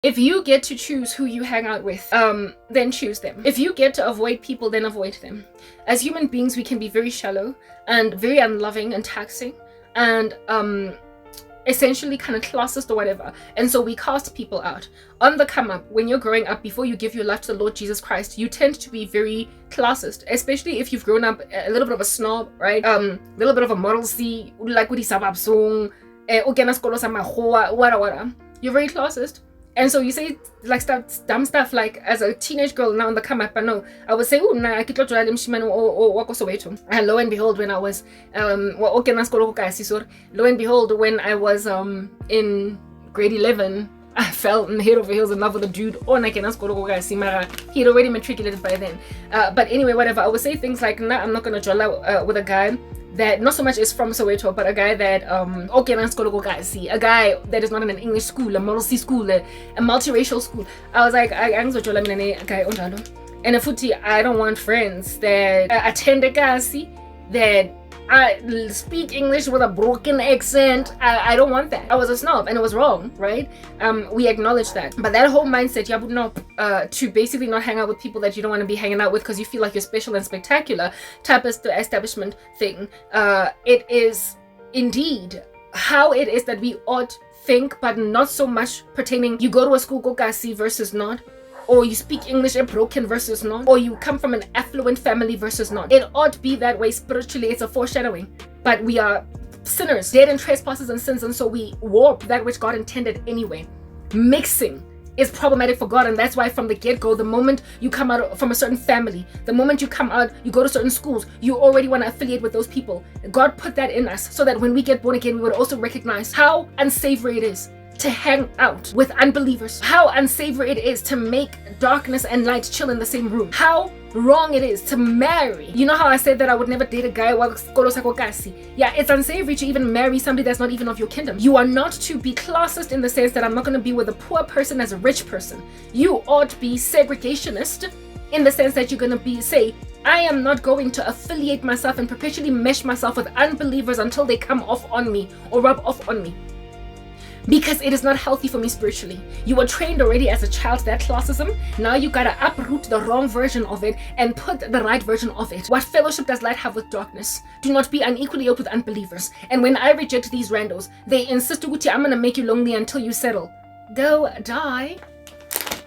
If you get to choose who you hang out with, then choose them. If you get to avoid people, then avoid them. As human beings, we can be very shallow and very unloving and taxing and essentially kind of classist or whatever. And so we cast people out. On the come up, when you're growing up, before you give your life to the Lord Jesus Christ, you tend to be very classist, especially if you've grown up a little bit of a snob, right? A little bit of a model C, like with the sabab song, you're very classist. And so you say like dumb stuff like, as a teenage girl now on the come up, I know I would say, hello and behold, when I was lo and behold, when I was in grade 11, I fell in head over heels in love with a dude. He'd already matriculated by then. But anyway, whatever, I would say things like, nah, I'm not gonna jolla with a guy that not so much is from Soweto, but a guy that a guy that is not in an English school, a model C school, a multiracial school. I was like, and I don't want friends that attend a kasi that I speak English with a broken accent. I don't want that. I was a snob and it was wrong, right? We acknowledge that. But that whole mindset, to basically not hang out with people that you don't want to be hanging out with because you feel like you're special and spectacular type of establishment thing, it is indeed how it is that we ought think, but not so much pertaining, you go to a school kokasi versus not, or you speak English broken versus not, or you come from an affluent family versus not. It ought to be that way spiritually. It's a foreshadowing. But we are sinners, dead in trespasses and sins, and so we warp that which God intended anyway. Mixing is problematic for God, and that's why from the get-go, the moment you come out from a certain family, the moment you come out, you go to certain schools, you already want to affiliate with those people. God put that in us so that when we get born again, we would also recognize how unsavory it is to hang out with unbelievers, how unsavory it is to make darkness and light chill in the same room, how wrong it is to marry. You know how I said that I would never date a guy? Yeah, it's unsavory to even marry somebody that's not even of your kingdom. You are not to be classist in the sense that I'm not going to be with a poor person as a rich person. You ought to be segregationist in the sense that you're going to say, I am not going to affiliate myself and perpetually mesh myself with unbelievers until they come off on me or rub off on me, because it is not healthy for me spiritually. You were trained already as a child, that classism. Now you gotta uproot the wrong version of it and put the right version of it. What fellowship does light have with darkness? Do not be unequally yoked with unbelievers. And when I reject these randos, they insist, I'm gonna make you lonely until you settle. Go die.